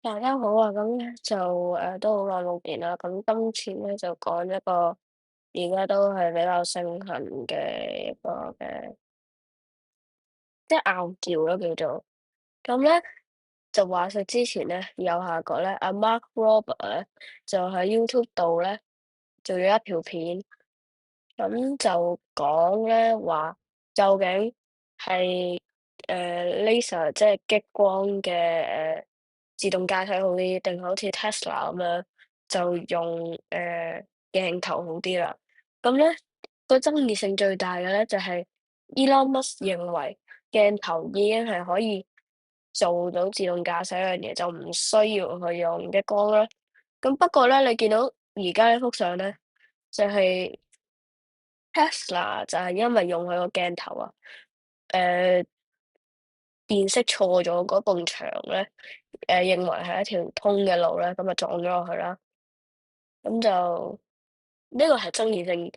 大家好啊，咁咧就都好耐冇見啦。咁今次咧就講一個而家都係比較盛行嘅一個即係拗撬咯叫做。咁咧就話說之前咧右下角咧阿 Mark Rober 咧就喺 YouTube 度咧做咗一條片，咁就講咧話究竟係laser 即係激光嘅自動駕駛好啲，定好似 Tesla 咁樣就用鏡頭好啲啦。咁咧個爭議性最大嘅咧就係 Elon Musk 認為鏡頭已經係可以做到自動駕駛樣嘢，就唔需要去用激光啦。咁不過咧，你見到而家呢幅相咧，就係 Tesla 就係因為用佢個鏡頭啊，誒辨識錯咗嗰埲牆咧，認為係一條通嘅路咧，咁就撞咗落去啦。咁就呢個係爭議性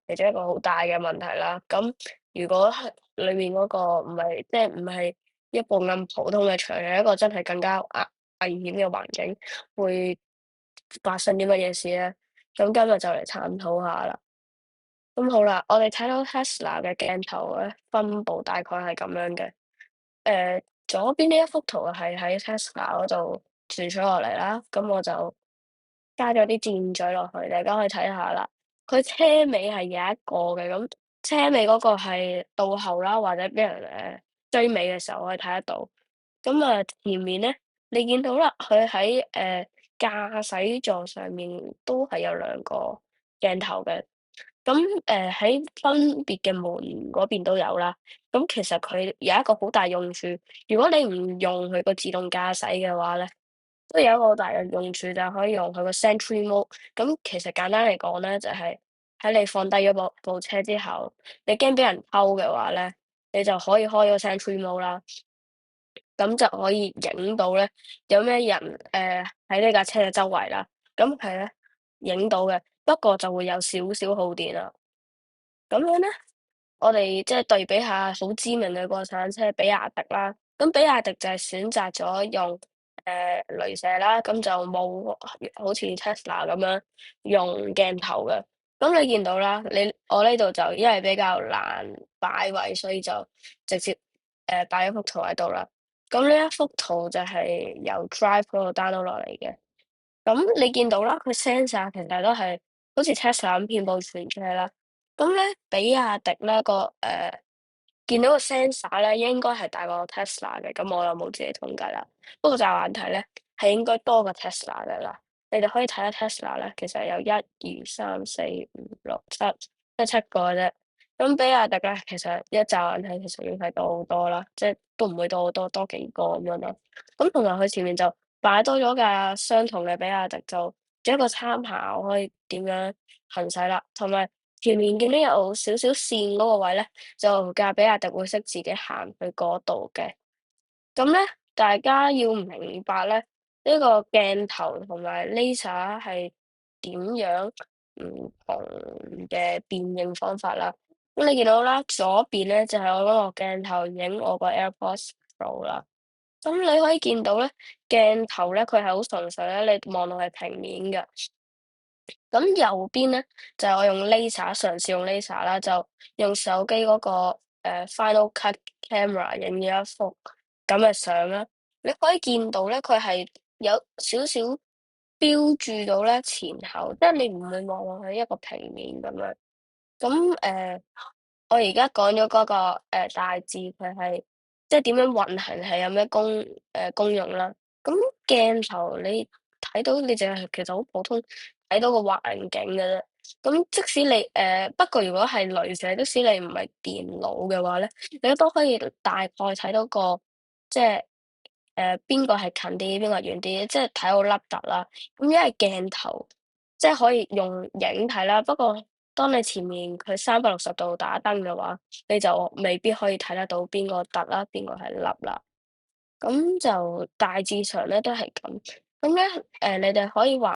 其中一個好大嘅問題啦。咁如果係裏面嗰個唔係即係唔係一埲咁普通嘅牆，係一個真係更加危險嘅環境，會發生啲乜嘢事咧？咁今日就嚟探討下啦。咁好啦，我哋睇到 Tesla 嘅鏡頭咧，分佈大概係咁樣嘅。左邊呢一幅圖係喺 Tesla 嗰度傳咗落嚟啦，咁我就加咗啲箭嘴落去，大家可以睇下啦。佢車尾係有一個嘅，咁車尾嗰個係倒後啦，或者俾人追尾嘅時候可以睇得到。咁啊，前面咧，你見到啦，佢喺駕駛座上面都係有兩個鏡頭嘅。咁喺分別嘅門嗰邊都有啦。咁其實佢有一個好大用處，如果你唔用佢個自動駕駛嘅話咧，都有一個好大嘅用處，就係可以用佢個 Sentry Mode。咁其實簡單嚟講咧，就係喺你放低咗部車之後，你驚俾人偷嘅話咧，你就可以開個 Sentry Mode 啦。咁就可以影到咧有咩人喺呢架車嘅周圍啦。咁係咧影到嘅，不過就會有少少耗電啦。咁樣咧，我哋即係對比下好知名嘅國產車比亞迪啦。咁比亞迪就係選擇咗用雷射啦，咁就冇好似 Tesla 咁樣用鏡頭嘅。咁你見到啦，我呢度就因為比較難擺位，所以就直接擺咗幅圖喺度啦。咁呢一幅圖就係由 Drive 嗰度 download 落嚟嘅。咁你見到啦，佢 sensor 其實都係好似 Tesla 咁遍佈全車啦。咁咧，比亞迪咧見到個 sensor 咧應該係大過 Tesla 嘅，咁我又冇自己統計啦。不過驟眼睇咧，係應該多過 Tesla 嘅啦。你哋可以睇下 Tesla 咧，其實有1、2、3、4、5、6、7，得7個嘅啫。咁比亞迪咧，其實一驟眼睇其實已經係多好多啦，即係都唔會多好多，多幾個咁樣咯。咁同埋佢前面就擺多咗架相同嘅比亞迪，就做一個參考，可以點樣行駛啦。同埋前面見到有少少線嗰個位咧，就架比亞迪會識自己行去嗰度嘅。咁咧，大家要明白咧，呢個鏡頭同埋 laser 係點樣唔同嘅辨認方法啦。咁你見到啦，左邊咧就係我嗰個鏡頭影我個 AirPods Pro 啦。咁你可以見到咧，鏡頭咧佢係好純粹咧，你望落係平面嘅。咁右邊咧就係我用 laser 嘗試用 laser 啦，就用手機嗰個Final Cut Camera 影咗一幅咁嘅相啦。你可以見到咧，佢係有少少標注到咧前後，即係你唔會望落去一個平面咁樣。咁我而家講咗嗰個大致佢係即係點樣運行，係有咩功用啦。咁鏡頭你睇到你淨係其實好普通，睇到個環境嘅啫。咁即使你不過如果係雷射，即使你唔係電腦嘅話咧，你都可以大概睇到個即係邊個係近啲，邊個係遠啲，即係睇到凹凸啦。咁因為鏡頭即係可以用影睇啦，不過當你前面佢360度打燈嘅話，你就未必可以睇得到邊個凸啦，邊個係凹啦。咁就大致上咧都係咁。咁咧你哋可以話